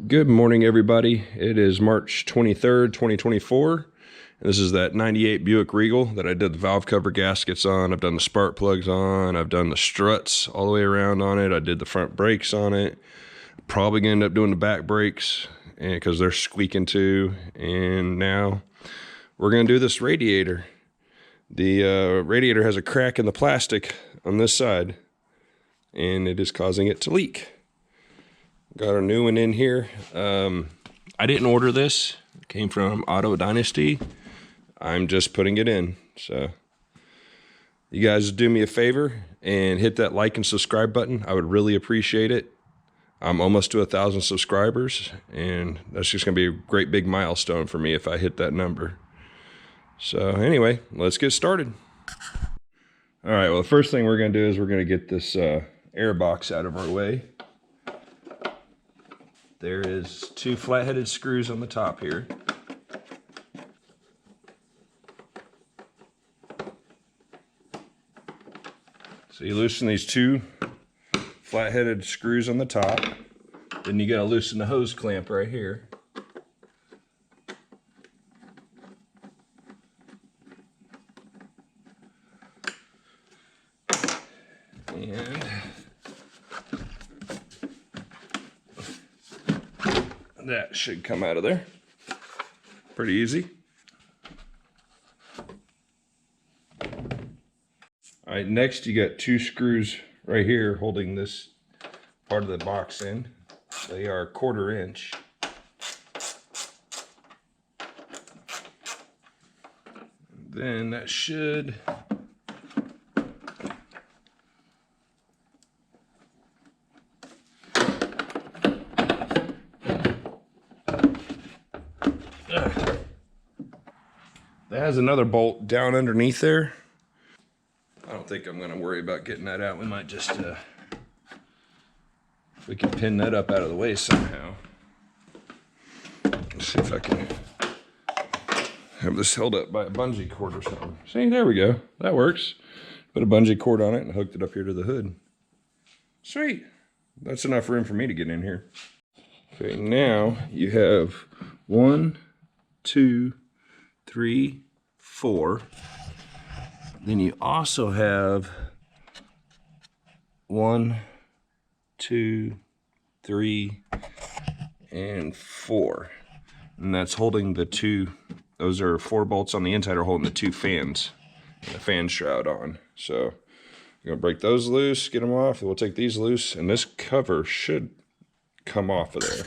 Good morning, everybody. It is March 23rd, 2024. This is that 98 Buick Regal that I did the valve cover gaskets on. I've done the spark plugs on. I've done the struts all the way around on it. I did the front brakes on it. Probably gonna end up doing the back brakes because they're squeaking too. And now we're gonna do this radiator. The radiator has a crack in the plastic on this side, and it is causing it to leak. Got a new one in here. I didn't order this. It came from Auto Dynasty. I'm just putting it in. So you guys do me a favor and hit that like and subscribe button. I would really appreciate it. I'm almost to 1,000 subscribers, and that's just gonna be a great big milestone for me if I hit that number. So anyway, let's get started. All right, well, the first thing we're gonna do is we're gonna get this air box out of our way. There is 2 flat-headed screws on the top here. So you loosen these 2 flat-headed screws on the top. Then you gotta loosen the hose clamp right here. And that should come out of there. Pretty easy. All right, next you got 2 screws right here holding this part of the box in. They are 1/4 inch. Then that should that has another bolt down underneath there. I don't think I'm going to worry about getting that out. We might just, if we can pin that up out of the way somehow. Let's see if I can have this held up by a bungee cord or something. See, there we go. That works. Put a bungee cord on it and hooked it up here to the hood. Sweet. That's enough room for me to get in here. Okay, now you have 1, 2, 3, 4. Then you also have 1, 2, 3, and 4. And that's holding the 2, those are 4 bolts on the inside are holding the 2 fans and the fan shroud on. So you're gonna break those loose, get them off, and we'll take these loose, and this cover should come off of there.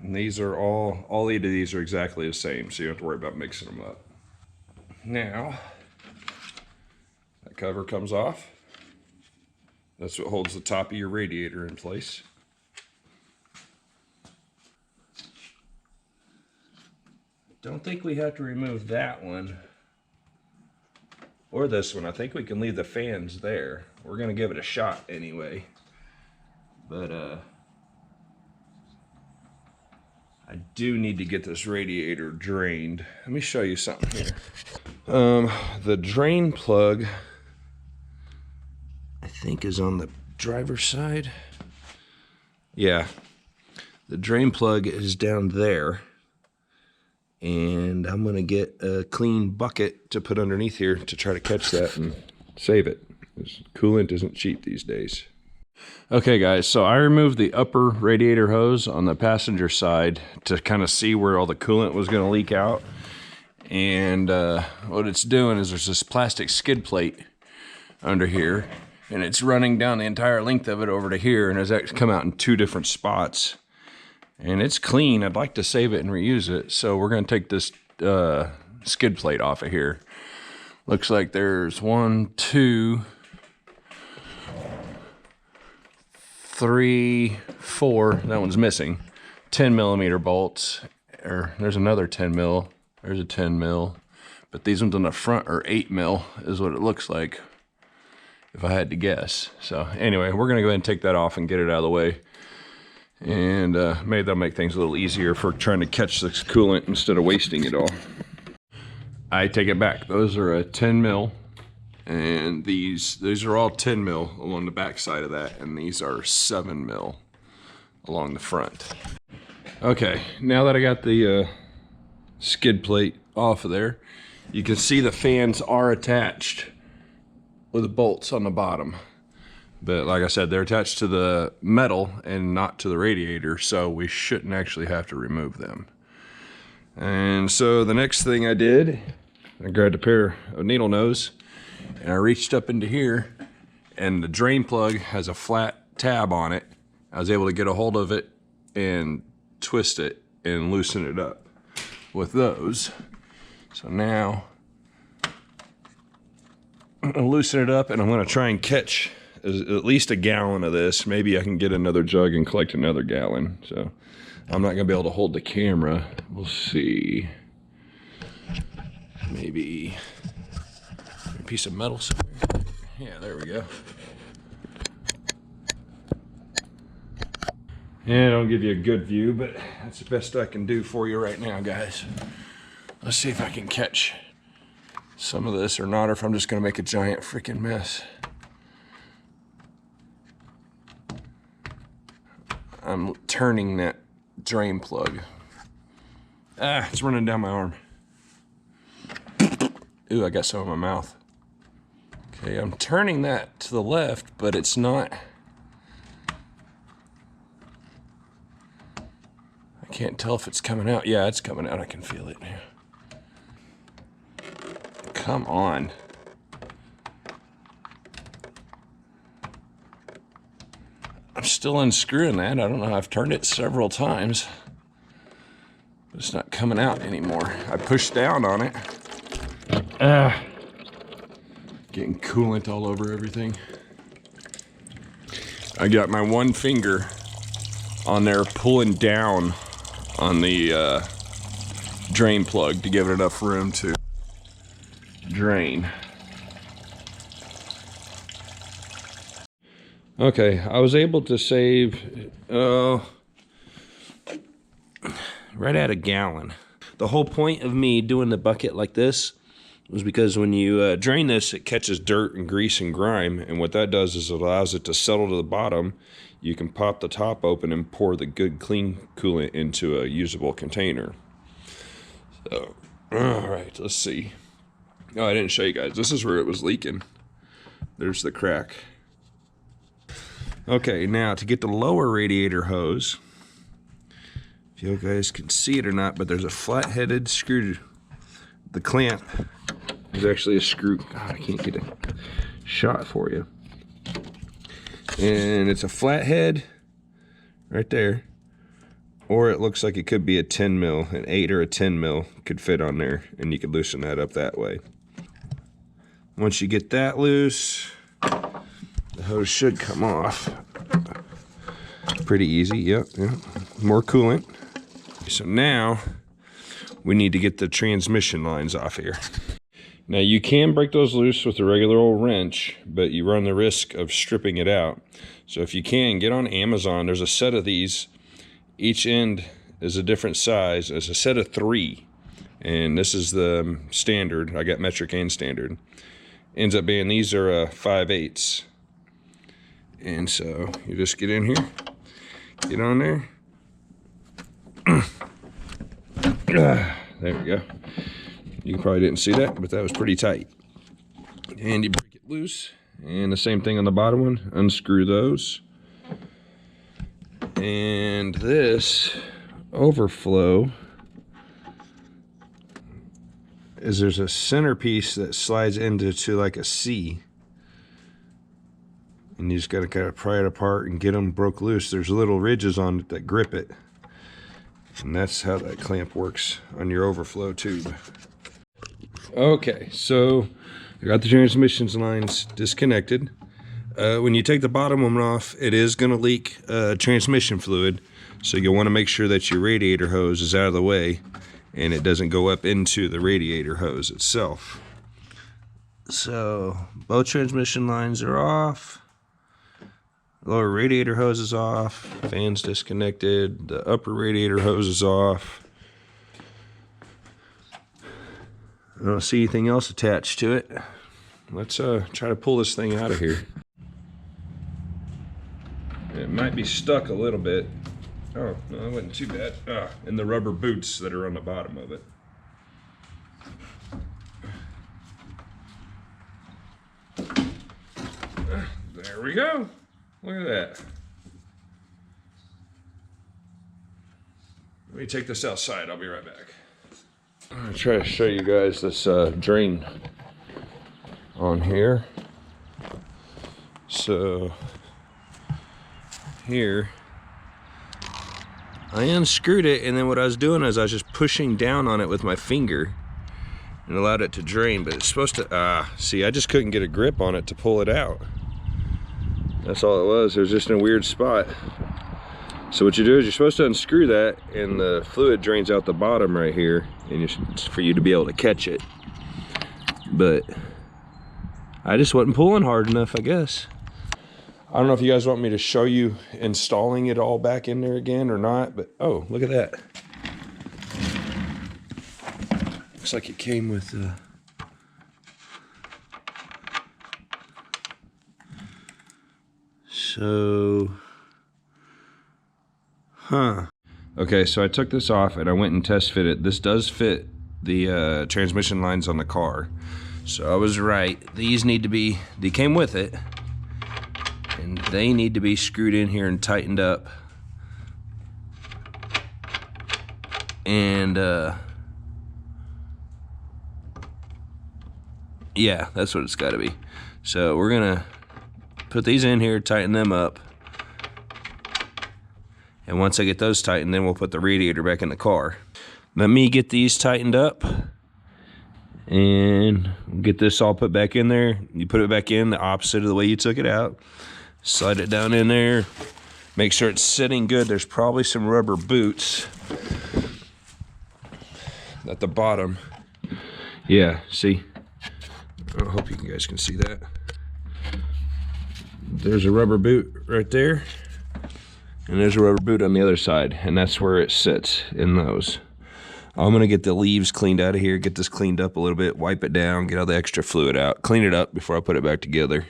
And these are all 8 of these are exactly the same, so you don't have to worry about mixing them up. Now, that cover comes off. That's what holds the top of your radiator in place. Don't think we have to remove that one or this one. I think we can leave the fans there. We're gonna give it a shot anyway. But I do need to get this radiator drained. Let me show you something here. The drain plug, I think, is on the driver's side. Yeah, the drain plug is down there. And I'm gonna get a clean bucket to put underneath here to try to catch that and save it. This coolant isn't cheap these days. Okay guys, so I removed the upper radiator hose on the passenger side to kind of see where all the coolant was gonna leak out. And what it's doing is there's this plastic skid plate under here, and it's running down the entire length of it over to here, and it's actually come out in 2 different spots. And it's clean. I'd like to save it and reuse it. So we're gonna take this skid plate off of here. Looks like there's 1, 2, 3, 4. That one's missing. 10mm bolts. Or there's another 10 mil. There's a 10 mil. But these ones on the front are 8 mil is what it looks like, if I had to guess. So anyway, we're gonna go ahead and take that off and get it out of the way. And maybe that'll make things a little easier for trying to catch this coolant instead of wasting it all. I take it back. Those are a 10 mil, and these are all 10 mil along the back side of that, and these are 7 mil along the front. Okay, now that I got the skid plate off of there, you can see the fans are attached with the bolts on the bottom. But like I said, they're attached to the metal and not to the radiator, so we shouldn't actually have to remove them. And so the next thing I did, I grabbed a pair of needle nose and I reached up into here, and the drain plug has a flat tab on it. I was able to get a hold of it and twist it and loosen it up with those. So now I'm gonna loosen it up, and I'm gonna try and catch at least a gallon of this. Maybe I can get another jug and collect another gallon. So I'm not gonna be able to hold the camera. We'll see. Maybe a piece of metal somewhere. Yeah, there we go. Yeah, I don't give you a good view, but that's the best I can do for you right now, guys. Let's see if I can catch some of this or not, or if I'm just gonna make a giant freaking mess. I'm turning that drain plug. Ah, it's running down my arm. Ooh, I got some in my mouth. Okay, I'm turning that to the left, but it's not. I can't tell if it's coming out. Yeah, it's coming out. I can feel it. Come on. I'm still unscrewing that. I don't know. I've turned it several times, but it's not coming out anymore. I pushed down on it. Getting coolant all over everything. I got my one finger on there pulling down on the drain plug to give it enough room to drain. Okay, I was able to save right at a gallon. The whole point of me doing the bucket like this was because when you drain this, it catches dirt and grease and grime, and what that does is it allows it to settle to the bottom. You can pop the top open and pour the good clean coolant into a usable container. So, all right, let's see. Oh, I didn't show you guys. This is where it was leaking. There's the crack. Okay, now to get the lower radiator hose, if you guys can see it or not, but there's a flat-headed screw. The clamp is actually a screw. God, I can't get a shot for you. And it's a flathead right there, or it looks like it could be a 10 mil, an 8 or a 10 mil could fit on there, and you could loosen that up that way. Once you get that loose, the hose should come off. Pretty easy, yep. More coolant. So now we need to get the transmission lines off here. Now you can break those loose with a regular old wrench, but you run the risk of stripping it out. So if you can, get on Amazon. There's a set of these. Each end is a different size. It's a set of 3. And this is the standard. I got metric and standard. Ends up being these are 5/8. And so you just get in here, get on there. There we go. You probably didn't see that, but that was pretty tight. And you break it loose, and the same thing on the bottom one. Unscrew those. And this overflow is there's a centerpiece that slides into like a C. And you just gotta kind of pry it apart and get them broke loose. There's little ridges on it that grip it. And that's how that clamp works on your overflow tube. Okay, so I got the transmissions lines disconnected. When you take the bottom one off, it is gonna leak transmission fluid. So you'll wanna make sure that your radiator hose is out of the way and it doesn't go up into the radiator hose itself. So both transmission lines are off. Lower radiator hose is off, fans disconnected, the upper radiator hose is off. I don't see anything else attached to it. Let's try to pull this thing out of here. It might be stuck a little bit. Oh, no, that wasn't too bad. And the rubber boots that are on the bottom of it. There we go. Look at that. Let me take this outside. I'll be right back. I'm going to try to show you guys this drain on here. So here, I unscrewed it, and then what I was doing is I was just pushing down on it with my finger and allowed it to drain, but it's supposed to, see, I just couldn't get a grip on it to pull it out. That's all it was. It was just in a weird spot. So what you do is you're supposed to unscrew that, and the fluid drains out the bottom right here, and it's for you to be able to catch it. But I just wasn't pulling hard enough, I guess. I don't know if you guys want me to show you installing it all back in there again or not, but oh, look at that. Looks like it came with Okay, so I took this off and I went and test fit it. This does fit the transmission lines on the car. So I was right. These need to be, they came with it, and they need to be screwed in here and tightened up. And yeah, that's what it's got to be. So we're gonna put these in here, tighten them up, and once I get those tightened, then we'll put the radiator back in the car. Let me get these tightened up and get this all put back in there. You put it back in the opposite of the way you took it out. Slide it down in there. Make sure it's sitting good. There's probably some rubber boots at the bottom. Yeah, see? I hope you guys can see that. There's a rubber boot right there, and there's a rubber boot on the other side, and that's where it sits in those. I'm gonna get the leaves cleaned out of here, get this cleaned up a little bit, wipe it down, get all the extra fluid out, clean it up before I put it back together.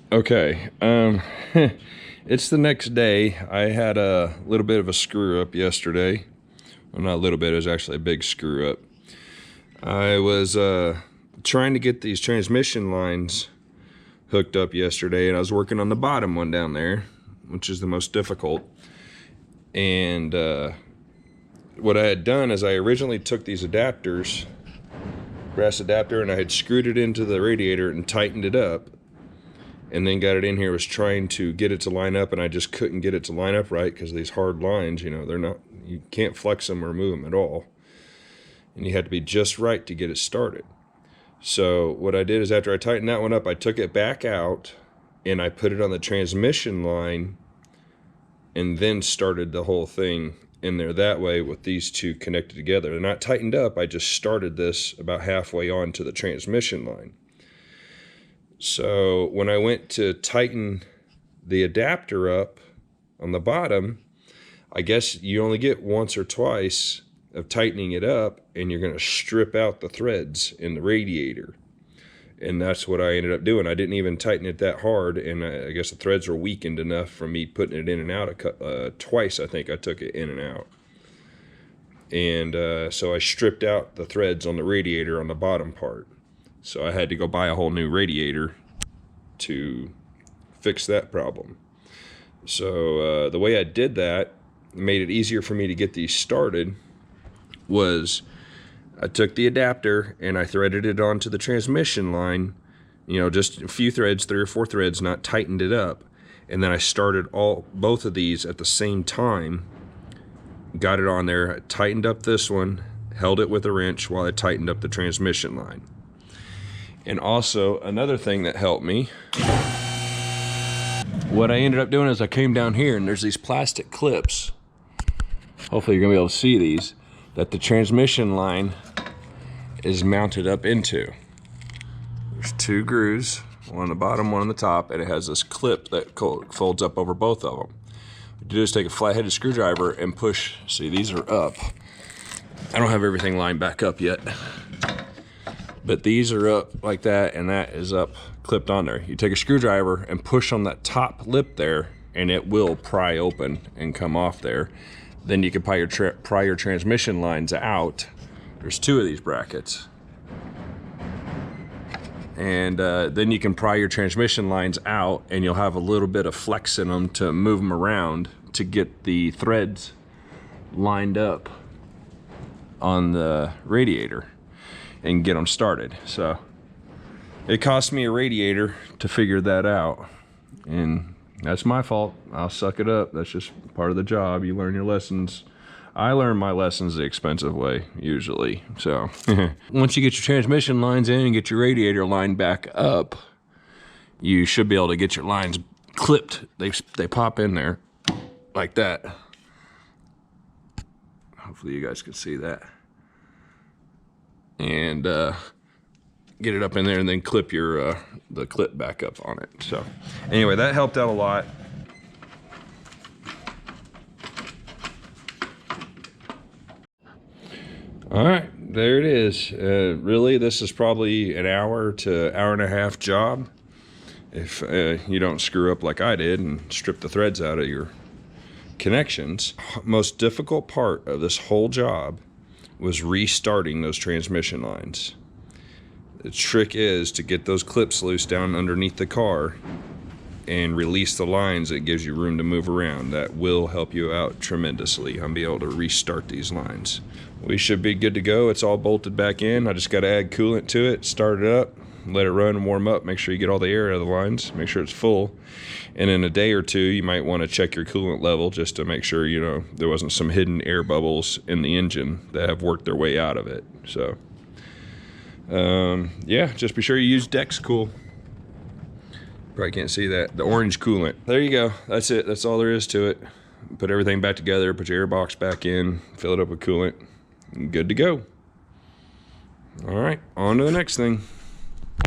Okay, it's the next day. I had a little bit of a screw up yesterday. Well, not a little bit, it was actually a big screw up. I was trying to get these transmission lines hooked up yesterday, and I was working on the bottom one down there, which is the most difficult. And what I had done is I originally took these adapters, brass adapter, and I had screwed it into the radiator and tightened it up, and then got it in here, was trying to get it to line up, and I just couldn't get it to line up right because these hard lines, you know, they're not, you can't flex them or move them at all. And you had to be just right to get it started. So what I did is after I tightened that one up, I took it back out and I put it on the transmission line and then started the whole thing in there that way with these two connected together. They're not tightened up, I just started this about halfway on to the transmission line. So when I went to tighten the adapter up on the bottom, I guess you only get once or twice of tightening it up, and you're going to strip out the threads in the radiator. And that's what I ended up doing. I didn't even tighten it that hard, and I guess the threads were weakened enough from me putting it in and out. Twice I think I took it in and out. And so I stripped out the threads on the radiator on the bottom part. So I had to go buy a whole new radiator to fix that problem. So the way I did that made it easier for me to get these started was I took the adapter and I threaded it onto the transmission line, you know, just a few threads, 3 or 4 threads, not tightened it up. And then I started both of these at the same time, got it on there, tightened up this one, held it with a wrench while I tightened up the transmission line. And also another thing that helped me what I ended up doing is I came down here and there's these plastic clips. Hopefully you're gonna be able to see these, that the transmission line is mounted up into. There's 2 grooves, one on the bottom, one on the top, and it has this clip that folds up over both of them. What you do is take a flat-headed screwdriver and push. See, these are up. I don't have everything lined back up yet, but these are up like that, and that is up, clipped on there. You take a screwdriver and push on that top lip there, and it will pry open and come off there. Then you can pry your transmission lines out. There's 2 of these brackets. And then you can pry your transmission lines out, and you'll have a little bit of flex in them to move them around to get the threads lined up on the radiator and get them started. So it cost me a radiator to figure that out, and that's my fault. I'll suck it up. That's just part of the job. You learn your lessons. I learn my lessons the expensive way, usually. So once you get your transmission lines in and get your radiator lined back up, you should be able to get your lines clipped. They pop in there like that. Hopefully you guys can see that. And get it up in there and then clip your the clip back up on it. So anyway, that helped out a lot. All right, there it is. Really, this is probably an hour to hour and a half job if you don't screw up like I did and strip the threads out of your connections. Most difficult part of this whole job was restarting those transmission lines. The trick is to get those clips loose down underneath the car and release the lines. It gives you room to move around. That will help you out tremendously on being able to restart these lines. We should be good to go. It's all bolted back in. I just got to add coolant to it, start it up, let it run and warm up, make sure you get all the air out of the lines, make sure it's full. And in a day or 2, you might want to check your coolant level just to make sure, you know, there wasn't some hidden air bubbles in the engine that have worked their way out of it. So yeah, just be sure you use Dex Cool. Probably can't see that. The orange coolant. There you go. That's it. That's all there is to it. Put everything back together, put your airbox back in, fill it up with coolant, and good to go. All right, on to the next thing.